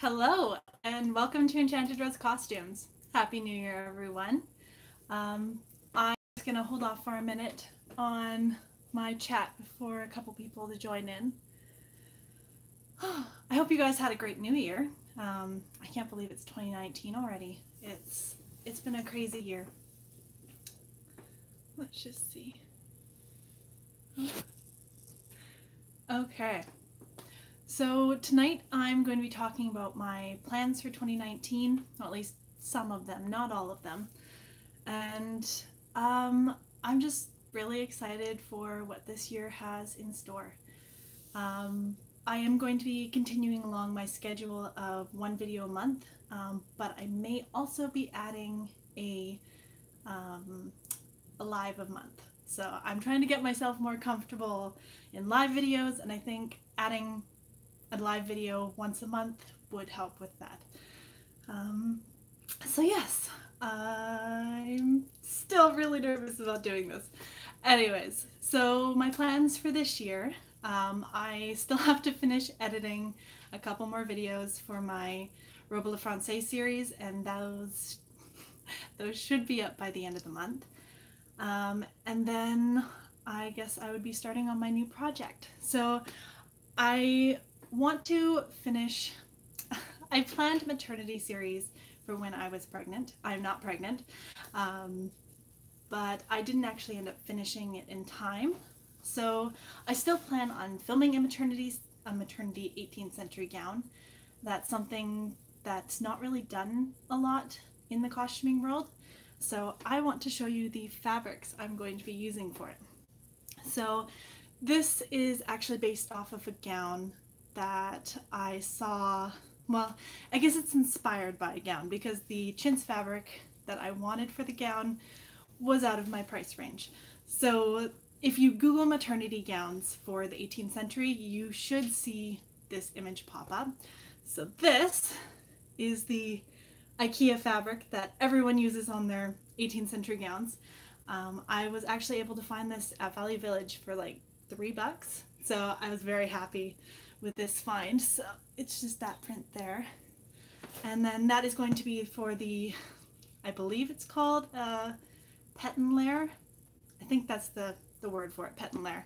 Hello, and welcome to Enchanted Rose Costumes. Happy New Year, everyone. I'm just going to hold off for a minute on my chat for a couple people to join in. I hope you guys had a great New Year. I can't believe it's 2019 already. It's been a crazy year. Let's just see. Okay. So tonight I'm going to be talking about my plans for 2019, or at least some of them, not all of them. And I'm just really excited for what this year has in store. I am going to be continuing along my schedule of one video a month, but I may also be adding a live a month. So I'm trying to get myself more comfortable in live videos, and I think adding a live video once a month would help with that. So yes, I'm still really nervous about doing this. Anyways, so my plans for this year, I still have to finish editing a couple more videos for my Robe Le Francais series, and those should be up by the end of the month. And then I guess I would be starting on my new project. So I want to finish. I planned a maternity series for when I was pregnant. I'm not pregnant, but I didn't actually end up finishing it in time. So I still plan on filming a maternity 18th century gown. That's something that's not really done a lot in the costuming world. So I want to show you the fabrics I'm going to be using for it. So this is actually based off of a gown that I saw. Well, I guess it's inspired by a gown because the chintz fabric that I wanted for the gown was out of my price range. So if you Google maternity gowns for the 18th century, you should see this image pop up. So this is the IKEA fabric that everyone uses on their 18th century gowns. I was actually able to find this at Value Village for like $3, so I was very happy with this find. So it's just that print there, and then that is going to be for the, I believe it's called Petten layer. I think that's the word for it, Petten layer.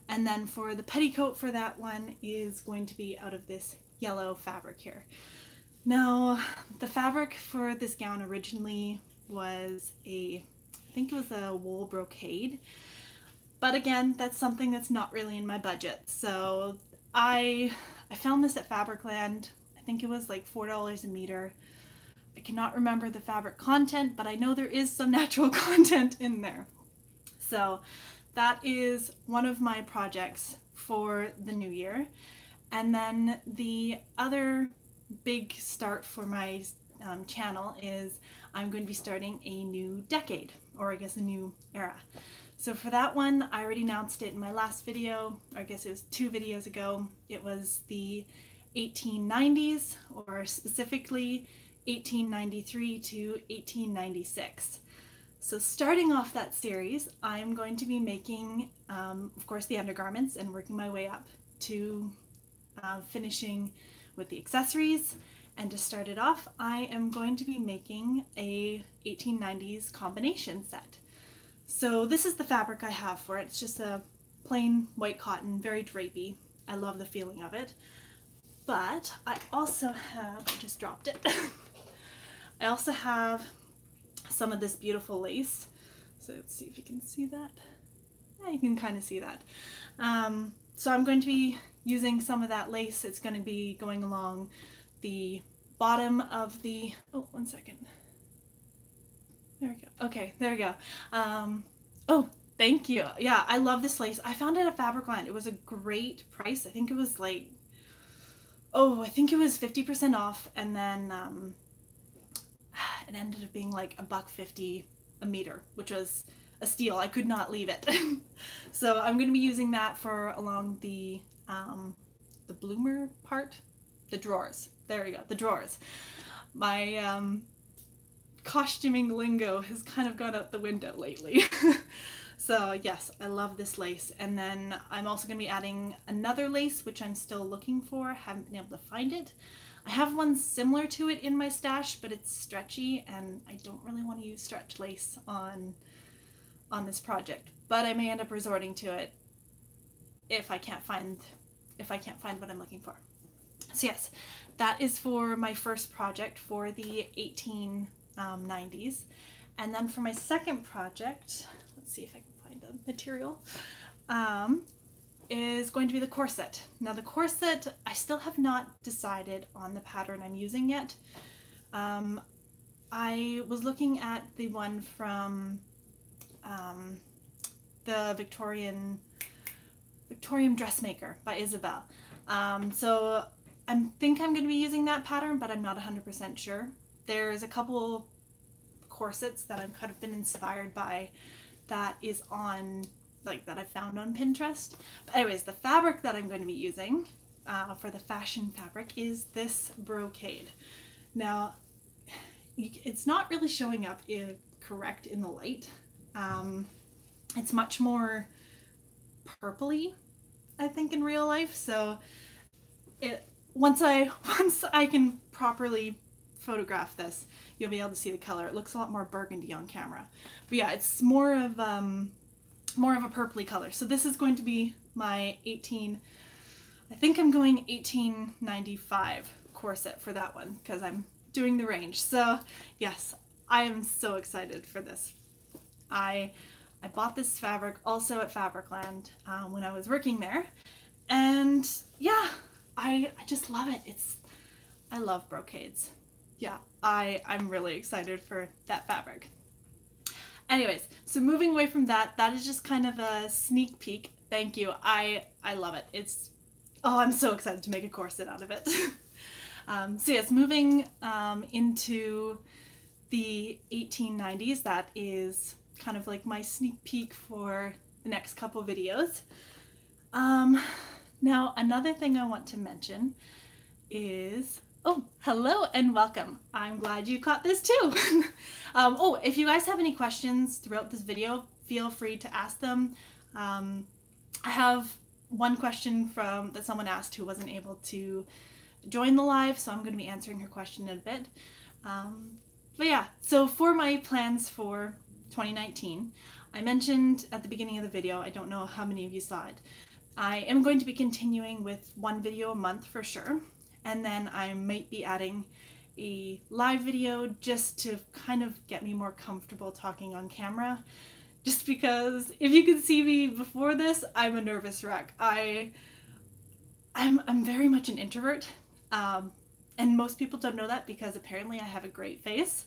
And then for the petticoat for that one is going to be out of this yellow fabric here. Now, the fabric for this gown originally was I think it was a wool brocade, but again, that's something that's not really in my budget. So I found this at Fabricland. I think it was like $4 a meter. I cannot remember the fabric content, but I know there is some natural content in there. So that is one of my projects for the new year. And then the other big start for my channel is I'm going to be starting a new decade, or I guess a new era. So for that one, I already announced it in my last video, or I guess it was 2 videos ago. It was the 1890s, or specifically 1893 to 1896. So starting off that series, I'm going to be making, of course, the undergarments and working my way up to finishing with the accessories. And to start it off, I am going to be making a 1890s combination set. So this is the fabric I have for it. It's just a plain white cotton, very drapey. I love the feeling of it. But I also have, I just dropped it. I also have some of this beautiful lace. So let's see if you can see that. Yeah, you can kind of see that. So I'm going to be using some of that lace. It's going to be going along the bottom of the, oh, one second. There we go. Okay, there we go. Oh, thank you. Yeah, I love this lace. I found it at Fabricland. It was a great price. I think it was like, I think it was 50% off, and then it ended up being like $1.50 a meter, which was a steal. I could not leave it. So I'm going to be using that for along the bloomer part, the drawers. There we go, the drawers. My costuming lingo has kind of gone out the window lately. So yes, I love this lace. And then I'm also going to be adding another lace, which I'm still looking for. Haven't been able to find it. I have one similar to it in my stash, but it's stretchy and I don't really want to use stretch lace on this project, but I may end up resorting to it if I can't find what I'm looking for. So yes, that is for my first project for the 1890s. And then for my second project, let's see if I can find a material, is going to be the corset. Now the corset, I still have not decided on the pattern I'm using yet. I was looking at the one from the Victorian Dressmaker by Isabel. So I think I'm going to be using that pattern, but I'm not 100% sure. There's a couple corsets that I've kind of been inspired by that is on, like, that I found on Pinterest. But anyways, the fabric that I'm going to be using for the fashion fabric is this brocade. Now, it's not really showing up correct in the light. It's much more purpley, I think, in real life. So once I can properly photograph this, you'll be able to see the color. It looks a lot more burgundy on camera. But yeah, it's more of a purpley color. So this is going to be my I think I'm going 1895 corset for that one because I'm doing the range. So yes, I am so excited for this. I bought this fabric also at Fabricland when I was working there, and yeah, I just love it. I love brocades. Yeah, I'm really excited for that fabric. Anyways, so moving away from that, that is just kind of a sneak peek. Thank you. I love it. I'm so excited to make a corset out of it. So yes, moving into the 1890s, that is kind of like my sneak peek for the next couple videos. Now, another thing I want to mention is, oh, hello and welcome. I'm glad you caught this too. Oh, if you guys have any questions throughout this video, feel free to ask them. I have one question that someone asked who wasn't able to join the live, so I'm going to be answering her question in a bit. But yeah, so for my plans for 2019, I mentioned at the beginning of the video, I don't know how many of you saw it, I am going to be continuing with one video a month for sure, and then I might be adding a live video just to kind of get me more comfortable talking on camera, just because if you could see me before this, I'm a nervous wreck. I'm very much an introvert, and most people don't know that because apparently I have a great face.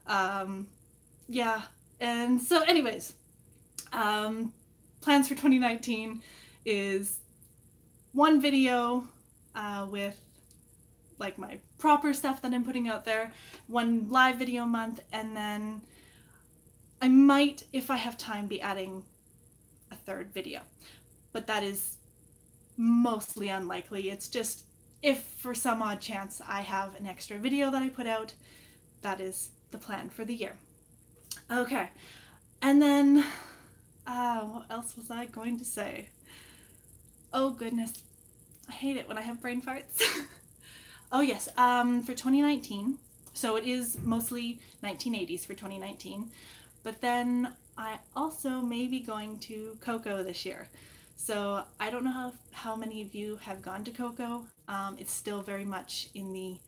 Yeah, and so anyways, plans for 2019 is one video with like my proper stuff that I'm putting out there, one live video a month, and then I might, if I have time, be adding a third video, but that is mostly unlikely. It's just if for some odd chance I have an extra video that I put out, that is the plan for the year. Okay, and then what else was I going to say? Oh goodness, I hate it when I have brain farts. Oh yes, for 2019, so it is mostly 1980s for 2019, but then I also may be going to Coco this year. So I don't know how many of you have gone to Coco. It's still very much in the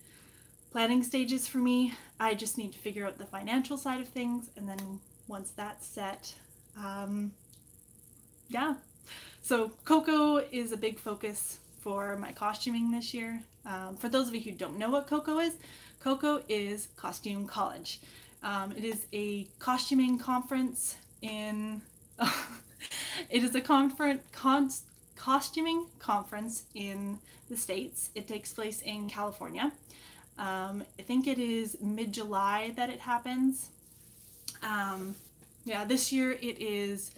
planning stages for me. I just need to figure out the financial side of things, and then once that's set, yeah. So Coco is a big focus for my costuming this year. For those of you who don't know what Coco is Costume College. It is a costuming conference in it is a costuming conference in the States. It takes place in California. I think it is mid-July that it happens. Yeah, this year it is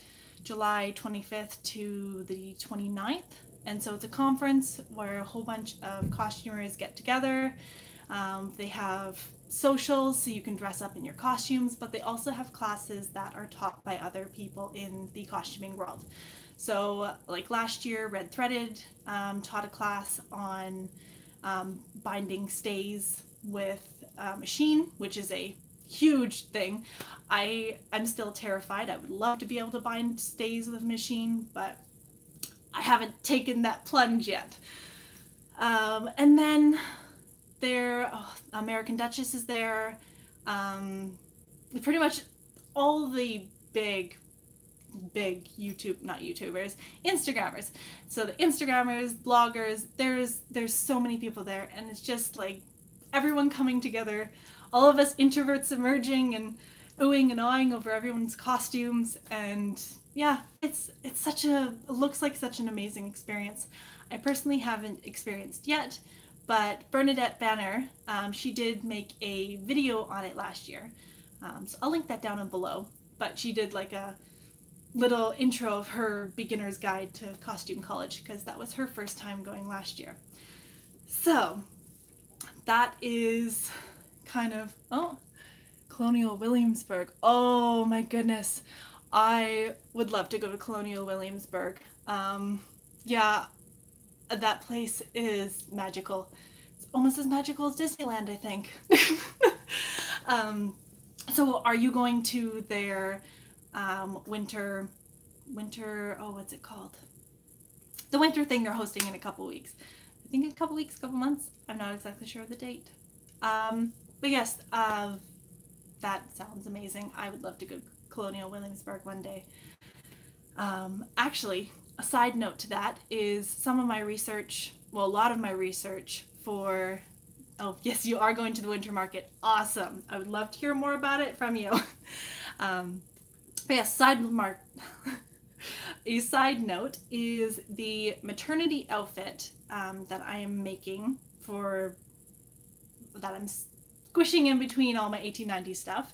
July 25th to the 29th. And so it's a conference where a whole bunch of costumers get together. They have socials so you can dress up in your costumes, but they also have classes that are taught by other people in the costuming world. So like last year, Red Threaded taught a class on binding stays with a machine, which is a huge thing. I'm still terrified. I would love to be able to bind stays with a machine, but I haven't taken that plunge yet. And then American Duchess is there. Pretty much all the big not YouTubers, Instagrammers. So the Instagrammers, bloggers, there's so many people there, and it's just like everyone coming together, all of us introverts emerging and oohing and awing over everyone's costumes, and yeah, it looks like such an amazing experience. I personally haven't experienced yet, but Bernadette Banner, she did make a video on it last year. So I'll link that down below, but she did like a little intro of her beginner's guide to costume college, because that was her first time going last year. So that is kind of, oh, Colonial Williamsburg. Oh my goodness. I would love to go to Colonial Williamsburg. Yeah, that place is magical. It's almost as magical as Disneyland, I think. So are you going to their winter, oh, what's it called? The winter thing they're hosting in a couple weeks. I think in a couple weeks, couple months. I'm not exactly sure of the date. But yes, that sounds amazing. I would love to go to Colonial Williamsburg one day. Actually, a side note to that is some of my research, well, a lot of my research for, oh yes, you are going to the winter market. Awesome. I would love to hear more about it from you. But yes, a side note is the maternity outfit that I am making that I'm squishing in between all my 1890s stuff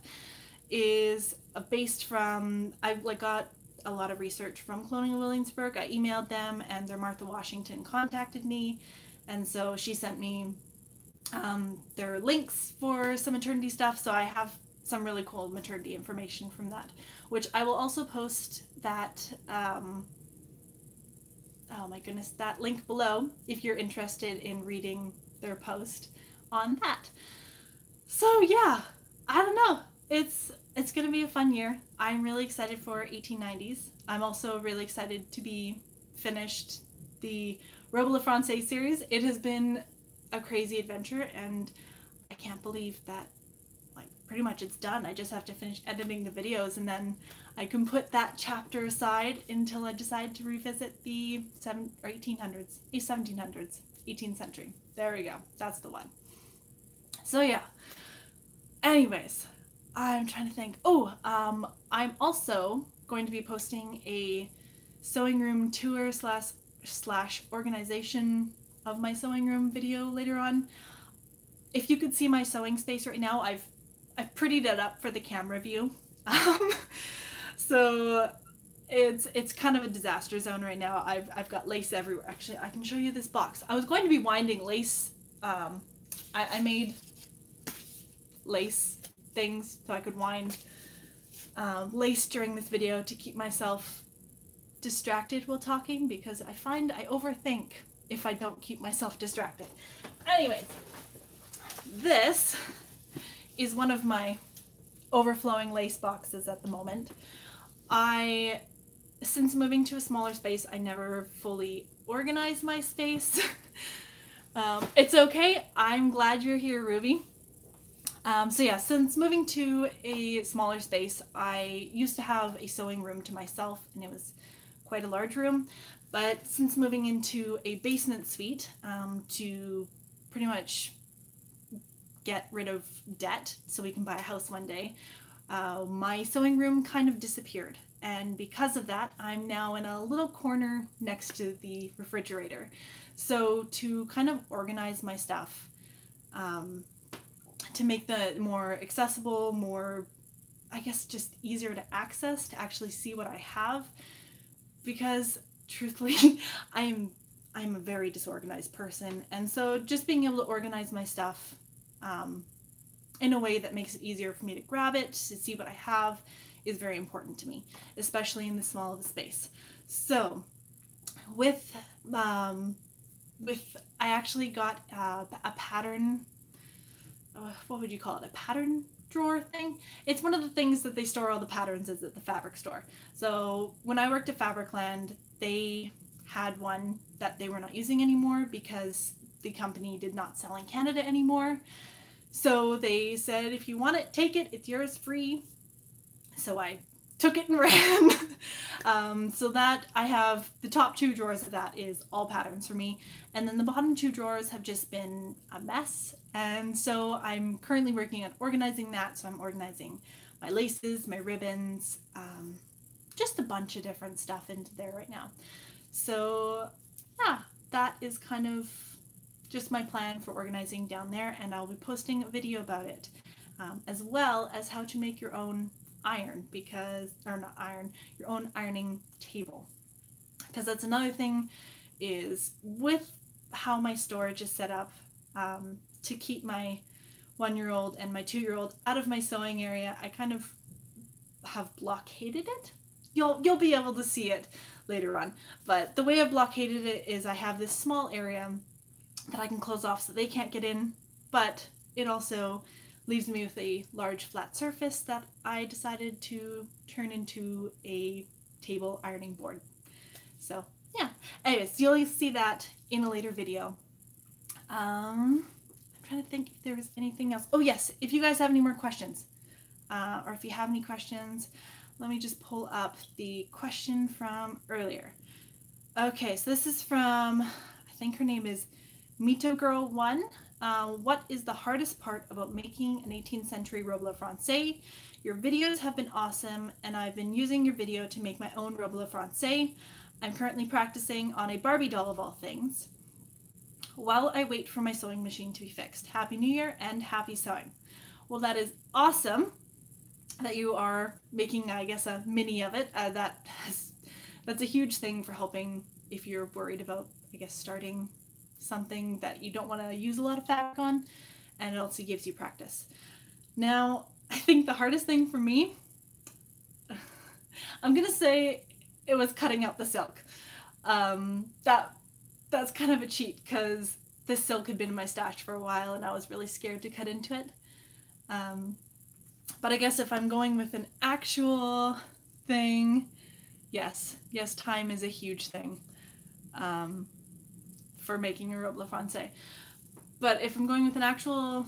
is based from, I got a lot of research from Colonial Williamsburg. I emailed them, and their Martha Washington contacted me, and so she sent me their links for some maternity stuff, so I have some really cool maternity information from that, which I will also post that, oh my goodness, that link below if you're interested in reading their post on that. So yeah, I don't know. It's going to be a fun year. I'm really excited for 1890s. I'm also really excited to be finished the Robe Le Francais series. It has been a crazy adventure, and I can't believe that pretty much it's done. I just have to finish editing the videos, and then I can put that chapter aside until I decide to revisit the 18th century. There we go. That's the one. So yeah. Anyways, I'm trying to think. Oh, I'm also going to be posting a sewing room tour slash organization of my sewing room video later on. If you could see my sewing space right now, I've prettied it up for the camera view. So it's kind of a disaster zone right now. I've got lace everywhere. Actually, I can show you this box. I was going to be winding lace. I made lace things so I could wind lace during this video to keep myself distracted while talking, because I find I overthink if I don't keep myself distracted. Anyways, this is one of my overflowing lace boxes at the moment. Since moving to a smaller space, I never fully organized my space. It's okay. I'm glad you're here, Ruby. So yeah, since moving to a smaller space, I used to have a sewing room to myself, and it was quite a large room. But since moving into a basement suite to pretty much get rid of debt so we can buy a house one day, my sewing room kind of disappeared. And because of that, I'm now in a little corner next to the refrigerator. So to kind of organize my stuff, to make the more accessible, more, I guess, just easier to access, to actually see what I have, because truthfully, I'm a very disorganized person, and so just being able to organize my stuff in a way that makes it easier for me to grab it, to see what I have, is very important to me, especially in the small of a space. So with I actually got a pattern, what would you call it, a pattern drawer thing. It's one of the things that they store all the patterns is at the fabric store. So when I worked at Fabricland, they had one that they were not using anymore because the company did not sell in Canada anymore. So they said, if you want it, take it, it's yours free. So I took it and ran. So that I have the top 2 drawers of that is all patterns for me. And then the bottom 2 drawers have just been a mess. And so I'm currently working on organizing that. So I'm organizing my laces, my ribbons, just a bunch of different stuff into there right now. So yeah, that is kind of just my plan for organizing down there, and I'll be posting a video about it, as well as how to make your own iron, your own ironing table. Because that's another thing, is with how my storage is set up, to keep my 1-year-old and my 2-year-old out of my sewing area, I kind of have blockaded it. You'll be able to see it later on, but the way I've blockaded it is I have this small area that I can close off so they can't get in, but it also leaves me with a large flat surface that I decided to turn into a table ironing board. So yeah, anyways, you'll see that in a later video. I'm trying to think if there was anything else. Oh yes, if you guys have any more questions, or if you have any questions, let me just pull up the question from earlier. Okay, so this is from, I think her name is Mito Girl 1. What is the hardest part about making an 18th century robe à la française? Your videos have been awesome, and I've been using your video to make my own robe à la française. I'm currently practicing on a Barbie doll of all things, while I wait for my sewing machine to be fixed. Happy New Year and happy sewing. Well, that is awesome that you are making, I guess, a mini of it. That's a huge thing for helping if you're worried about, I guess, starting something that you don't want to use a lot of fabric on, and it also gives you practice. Now, I think the hardest thing for me, I'm gonna say it was cutting out the silk. That's kind of a cheat because this silk had been in my stash for a while and I was really scared to cut into it. But I guess if I'm going with an actual thing, yes, time is a huge thing for making a robe la française. But if I'm going with an actual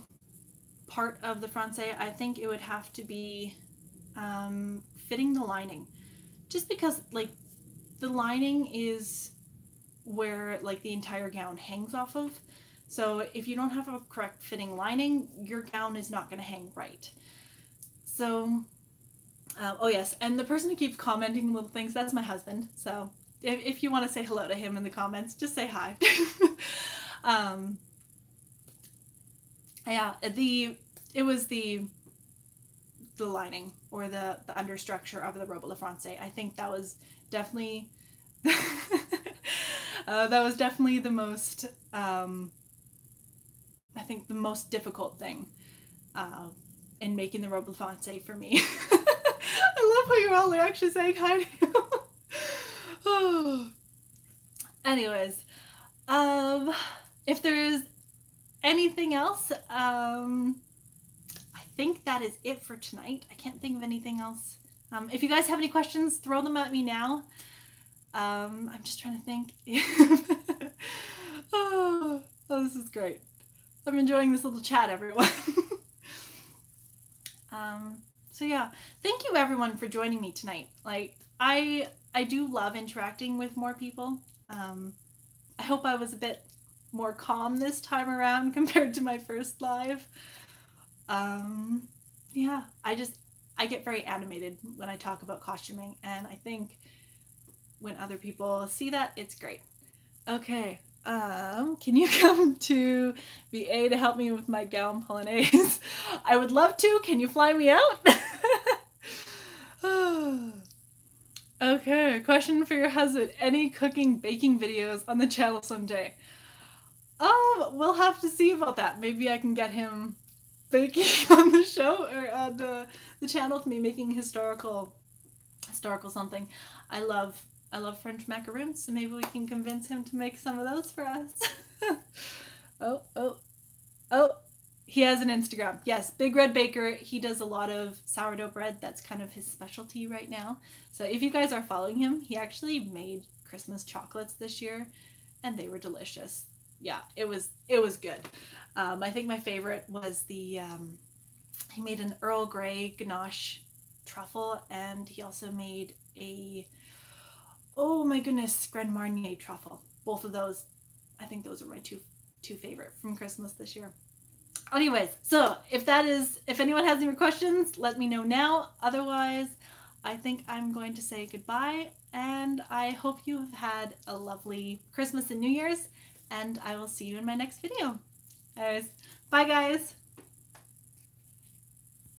part of the française, I think it would have to be fitting the lining. Just because, like, the lining is where, like, the entire gown hangs off of. So if you don't have a correct fitting lining, your gown is not going to hang right. So, oh yes, and the person who keeps commenting little things, that's my husband. So if you want to say hello to him in the comments, just say hi. Yeah, it was the lining, or the understructure of the robe à la française. I think that was definitely the most I think the most difficult thing in making the robe à la française for me. I love how you're all actually saying hi to you. Anyways, if there's anything else, I think that is it for tonight. I can't think of anything else. If you guys have any questions, throw them at me now. I'm just trying to think. Oh, this is great. I'm enjoying this little chat, everyone. So yeah, thank you everyone for joining me tonight. Like, I do love interacting with more people. I hope I was a bit more calm this time around compared to my first live. Yeah, I get very animated when I talk about costuming, and I think when other people see that, it's great. Okay, can you come to VA to help me with my gown polonaise? I would love to. Can you fly me out? Okay, question for your husband. Any cooking, baking videos on the channel someday? We'll have to see about that. Maybe I can get him baking on the show, or on the channel with me making historical something. I love French macaroons, so maybe we can convince him to make some of those for us. Oh, oh, oh. He has an Instagram. Yes, Big Red Baker. He does a lot of sourdough bread. That's kind of his specialty right now. So if you guys are following him, he actually made Christmas chocolates this year, and they were delicious. Yeah, it was good. I think my favorite was the he made an Earl Grey ganache truffle, and he also made a, oh my goodness, Grand Marnier truffle. Both of those, I think those are my two favorite from Christmas this year. Anyways, so if anyone has any more questions, let me know now. Otherwise, I think I'm going to say goodbye, and I hope you have had a lovely Christmas and New Year's, and I will see you in my next video. Anyways, bye guys.